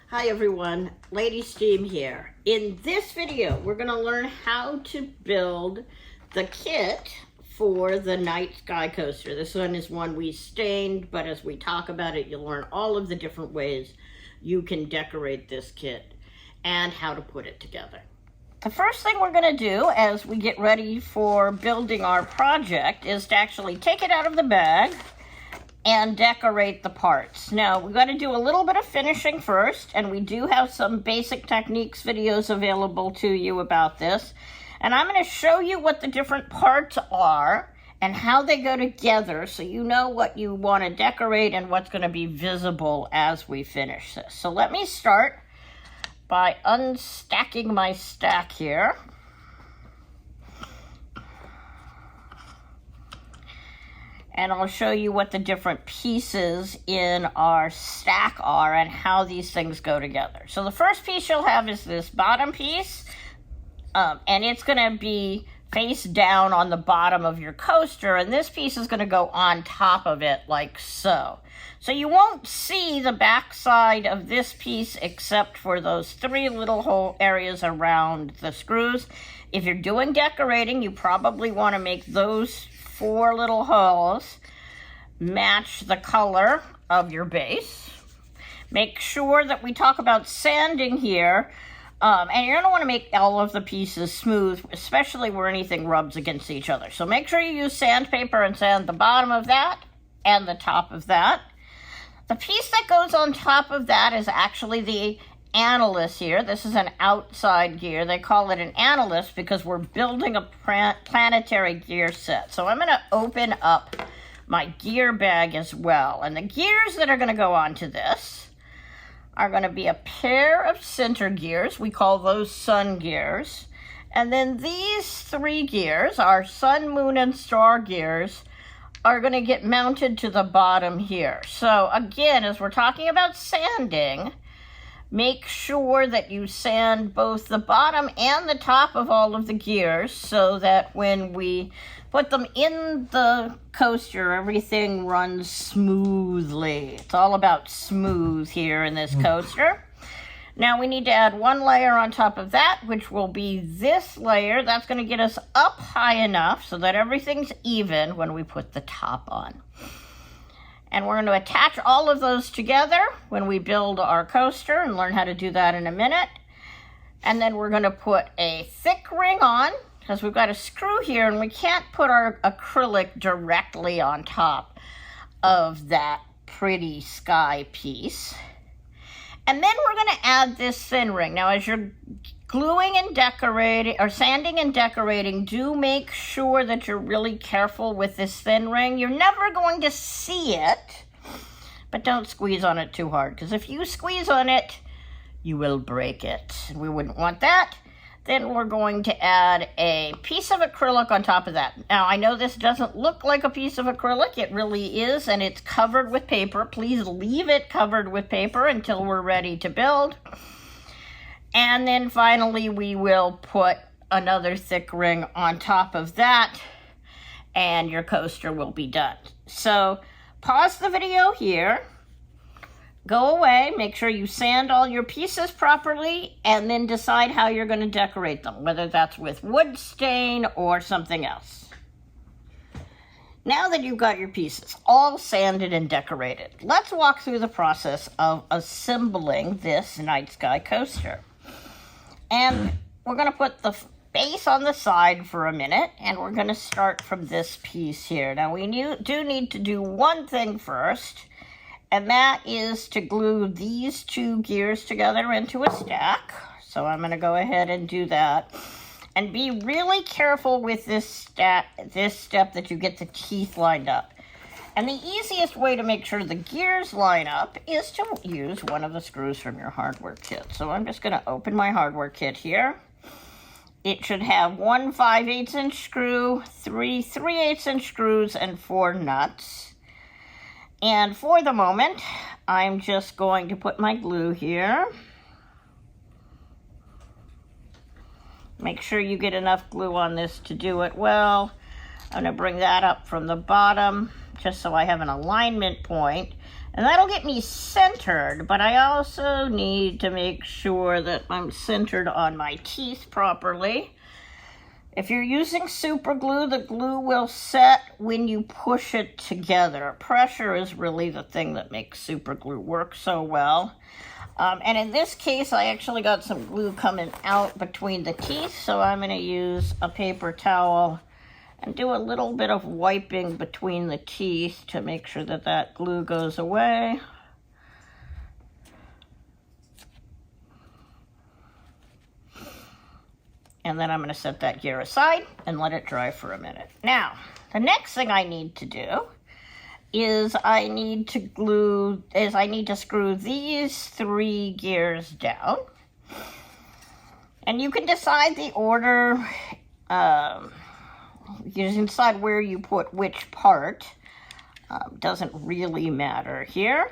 Hi everyone, Lady Steam here. In this video, we're going to learn how to build the kit for the Night Sky Coaster. This one is one we stained, but as we talk about it, you'll learn all of the different ways you can decorate this kit and how to put it together. The first thing we're going to do as we get ready for building our project is to actually take it out of the bag and decorate the parts. Now, we've got to do a little bit of finishing first, and we do have some basic techniques videos available to you about this. And I'm going to show you what the different parts are and how they go together so you know what you want to decorate and what's going to be visible as we finish this. So let me start by unstacking my stack here. And I'll show you what the different pieces in our stack are and how these things go together. So the first piece you'll have is this bottom piece, and it's going to be face down on the bottom of your coaster, and this piece is going to go on top of it like so. So you won't see the back side of this piece except for those three little hole areas around the screws. If you're doing decorating, you probably want to make those four little holes match the color of your base. Make sure that we talk about sanding here, and you're going to want to make all of the pieces smooth, especially where anything rubs against each other. So make sure you use sandpaper and sand the bottom of that and the top of that. The piece that goes on top of that is actually the analyst here. This is an outside gear. They call it an analyst because we're building a planetary gear set. So I'm going to open up my gear bag as well. And the gears that are going to go onto this are going to be a pair of center gears. We call those sun gears. And then these three gears, our sun, moon, and star gears, are going to get mounted to the bottom here. So again, as we're talking about sanding, make sure that you sand both the bottom and the top of all of the gears so that when we put them in the coaster, everything runs smoothly. It's all about smooth here in this coaster. Now we need to add one layer on top of that, which will be this layer. That's going to get us up high enough so that everything's even when we put the top on. And we're going to attach all of those together when we build our coaster and learn how to do that in a minute. And then we're going to put a thick ring on because we've got a screw here and we can't put our acrylic directly on top of that pretty sky piece. And then we're going to add this thin ring. Now, as you're gluing and decorating, or sanding and decorating, do make sure that you're really careful with this thin ring. You're never going to see it, but don't squeeze on it too hard, because if you squeeze on it, you will break it. We wouldn't want that. Then we're going to add a piece of acrylic on top of that. Now, I know this doesn't look like a piece of acrylic. It really is, and it's covered with paper. Please leave it covered with paper until we're ready to build. And then finally, we will put another thick ring on top of that, and your coaster will be done. So pause the video here. Go away, make sure you sand all your pieces properly, and then decide how you're going to decorate them, whether that's with wood stain or something else. Now that you've got your pieces all sanded and decorated, let's walk through the process of assembling this Night Sky Coaster. And we're going to put the base on the side for a minute, and we're going to start from this piece here. Now, we do need to do one thing first, and that is to glue these two gears together into a stack. So I'm going to go ahead and do that. And be really careful with this step that you get the teeth lined up. And the easiest way to make sure the gears line up is to use one of the screws from your hardware kit. So I'm just going to open my hardware kit here. It should have one 5/8 inch screw, three 3/8 inch screws, and 4 nuts. And for the moment, I'm just going to put my glue here. Make sure you get enough glue on this to do it well. I'm going to bring that up from the bottom just so I have an alignment point. And that'll get me centered, but I also need to make sure that I'm centered on my teeth properly. If you're using super glue, the glue will set when you push it together. Pressure is really the thing that makes super glue work so well. And in this case, I actually got some glue coming out between the teeth, so I'm going to use a paper towel and do a little bit of wiping between the teeth to make sure that that glue goes away. And then I'm going to set that gear aside and let it dry for a minute. Now, the next thing I need to do is I need to screw these 3 gears down. And you can decide the order. You can decide where you put which part. Doesn't really matter here.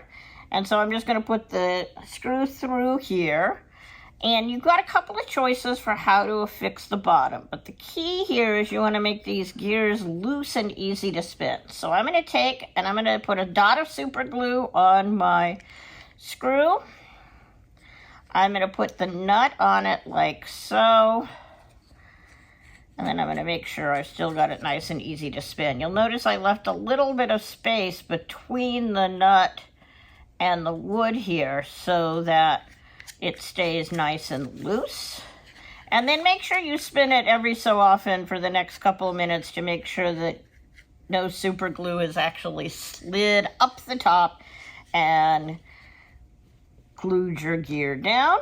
And so I'm just going to put the screw through here. And you've got a couple of choices for how to affix the bottom. But the key here is you want to make these gears loose and easy to spin. So I'm going to take and I'm going to put a dot of super glue on my screw. I'm going to put the nut on it like so. And then I'm going to make sure I've still got it nice and easy to spin. You'll notice I left a little bit of space between the nut and the wood here so that it stays nice and loose. And then make sure you spin it every so often for the next couple of minutes to make sure that no super glue is actually slid up the top and glued your gear down.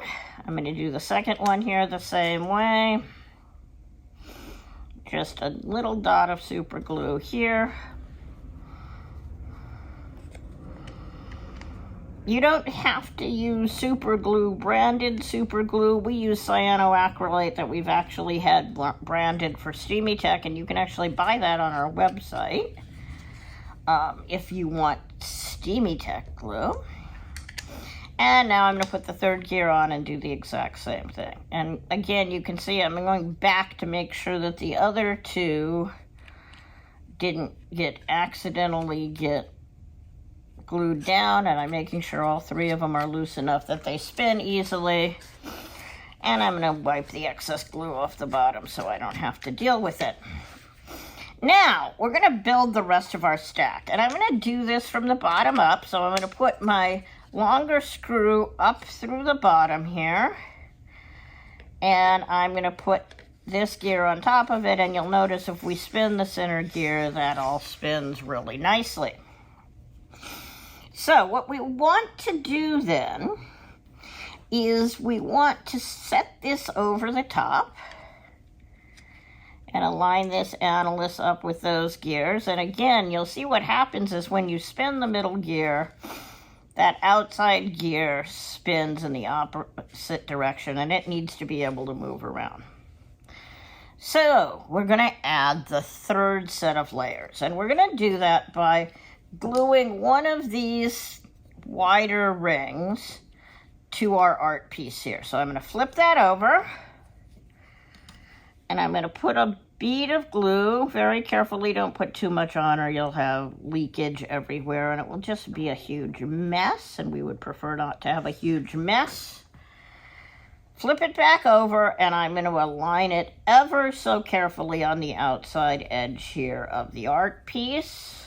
I'm going to do the second one here the same way. Just a little dot of super glue here. You don't have to use super glue, branded super glue. We use cyanoacrylate that we've actually had branded for Steamy Tech, and you can actually buy that on our website if you want Steamy Tech glue. And now I'm going to put the 3rd gear on and do the exact same thing. And again, you can see I'm going back to make sure that the other 2 didn't accidentally get glued down, and I'm making sure all 3 of them are loose enough that they spin easily. And I'm going to wipe the excess glue off the bottom so I don't have to deal with it. Now, we're going to build the rest of our stack, and I'm going to do this from the bottom up. So I'm going to put my longer screw up through the bottom here, and I'm going to put this gear on top of it, and you'll notice if we spin the center gear, that all spins really nicely. So what we want to do then is we want to set this over the top and align this analyst up with those gears. And again, you'll see what happens is when you spin the middle gear, that outside gear spins in the opposite direction, and it needs to be able to move around. So we're going to add the 3rd set of layers, and we're going to do that by gluing one of these wider rings to our art piece here. So I'm going to flip that over, and I'm going to put a bead of glue. Very carefully, don't put too much on or you'll have leakage everywhere and it will just be a huge mess, and we would prefer not to have a huge mess. Flip it back over, and I'm going to align it ever so carefully on the outside edge here of the art piece.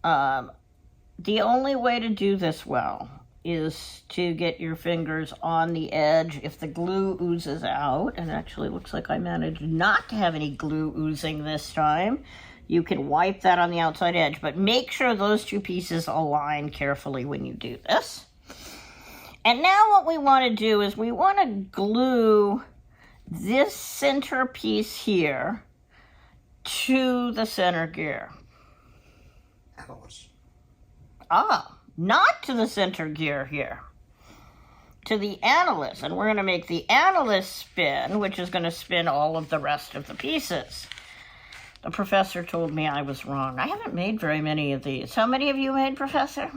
The only way to do this well is to get your fingers on the edge. If the glue oozes out, and it actually looks like I managed not to have any glue oozing this time, you can wipe that on the outside edge, but make sure those 2 pieces align carefully when you do this. And now what we want to do is we want to glue this center piece here to the center gear. Not to the center gear here. To the analyst. And we're going to make the analyst spin, which is going to spin all of the rest of the pieces. The professor told me I was wrong. I haven't made very many of these. How many have you made, Professor?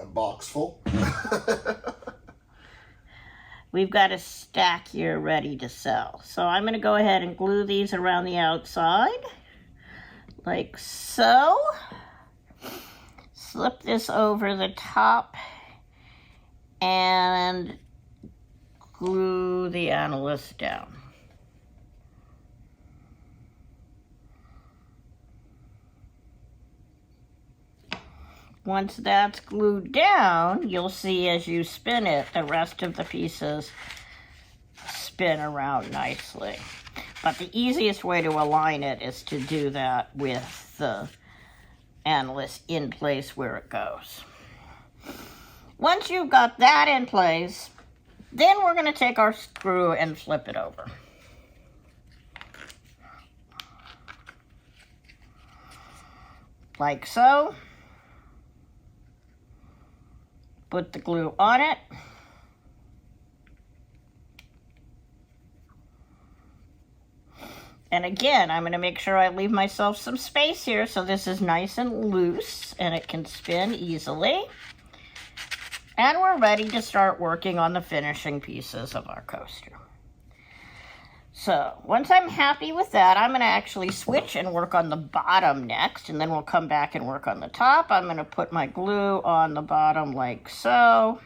A box full. We've got a stack here ready to sell. So I'm going to go ahead and glue these around the outside. like so. Slip this over the top and glue the annulus down. Once that's glued down, you'll see as you spin it, the rest of the pieces spin around nicely. But the easiest way to align it is to do that with the annulus in place where it goes. Once you've got that in place, then we're going to take our screw and flip it over. Like so. Put the glue on it. And again, I'm going to make sure I leave myself some space here so this is nice and loose and it can spin easily. And we're ready to start working on the finishing pieces of our coaster. So once I'm happy with that, I'm going to actually switch and work on the bottom next, and then we'll come back and work on the top. I'm going to put my glue on the bottom like so.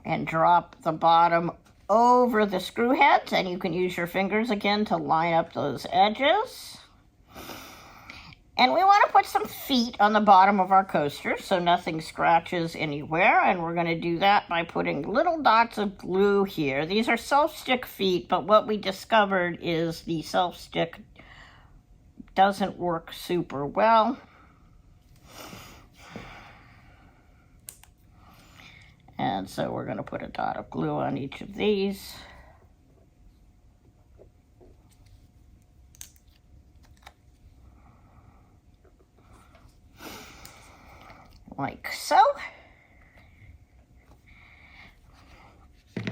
And drop the bottom over the screw heads, and you can use your fingers again to line up those edges. And we want to put some feet on the bottom of our coaster so nothing scratches anywhere, and we're going to do that by putting little dots of glue here. These are self-stick feet, but what we discovered is the self-stick doesn't work super well. And so we're going to put a dot of glue on each of these. Like so.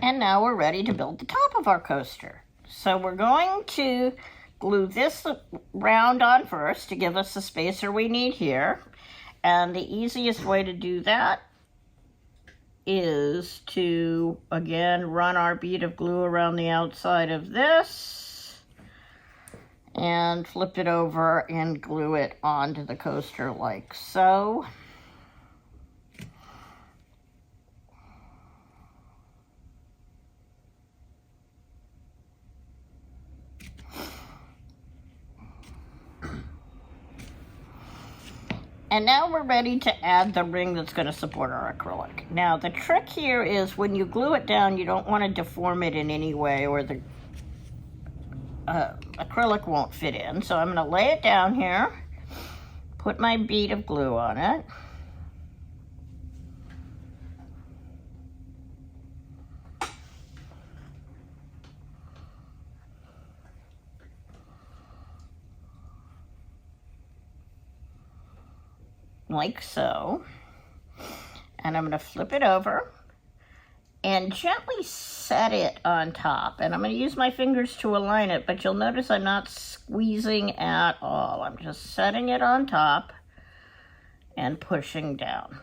And now we're ready to build the top of our coaster. So we're going to glue this round on first to give us the spacer we need here. And the easiest way to do that is to, again, run our bead of glue around the outside of this and flip it over and glue it onto the coaster like so. And now we're ready to add the ring that's going to support our acrylic. Now the trick here is when you glue it down, you don't want to deform it in any way or the acrylic won't fit in. So I'm going to lay it down here, put my bead of glue on it. Like so. And I'm going to flip it over and gently set it on top. And I'm going to use my fingers to align it, but you'll notice I'm not squeezing at all. I'm just setting it on top and pushing down.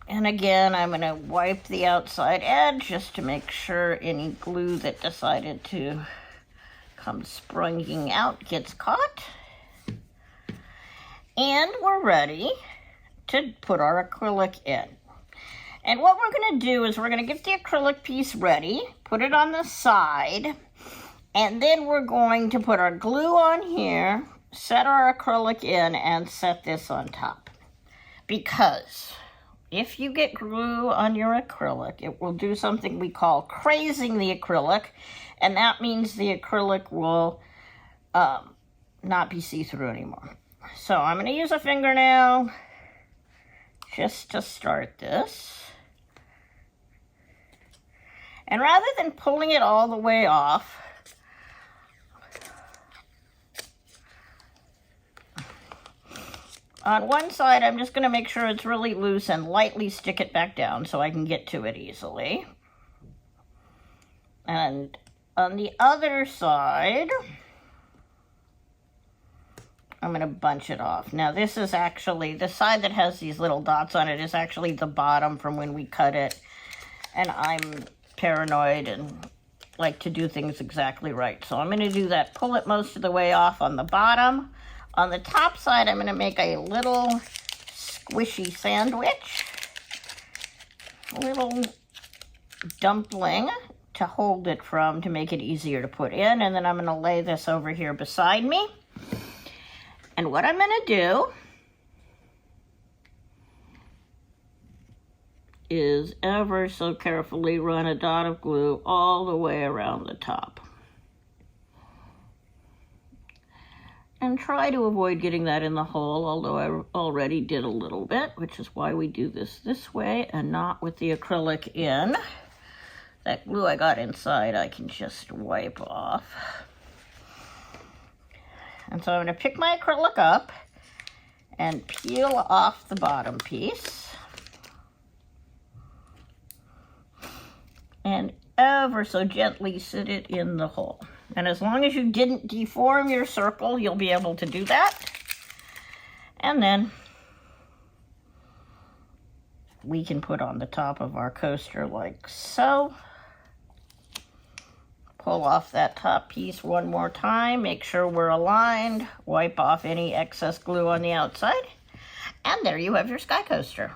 And again, I'm going to wipe the outside edge just to make sure any glue that decided to come springing out gets caught. And we're ready to put our acrylic in. And what we're going to do is we're going to get the acrylic piece ready, put it on the side, and then we're going to put our glue on here, set our acrylic in, and set this on top. Because if you get glue on your acrylic, it will do something we call crazing the acrylic, and that means the acrylic will not be see-through anymore. So I'm going to use a fingernail just to start this. And rather than pulling it all the way off, on one side I'm just going to make sure it's really loose and lightly stick it back down so I can get to it easily. And on the other side, I'm going to bunch it off. Now this is actually, the side that has these little dots on it is actually the bottom from when we cut it. And I'm paranoid and like to do things exactly right. So I'm going to do that, pull it most of the way off on the bottom. On the top side, I'm going to make a little squishy sandwich. A little dumpling to hold it from, to make it easier to put in. And then I'm going to lay this over here beside me. And what I'm going to do is ever so carefully run a dot of glue all the way around the top. And try to avoid getting that in the hole, although I already did a little bit, which is why we do this way and not with the acrylic in. That glue I got inside, I can just wipe off. And so I'm going to pick my acrylic up and peel off the bottom piece. And ever so gently sit it in the hole. And as long as you didn't deform your circle, you'll be able to do that. And then we can put on the top of our coaster like so. Pull off that top piece one more time, make sure we're aligned, wipe off any excess glue on the outside, and there you have your sky coaster.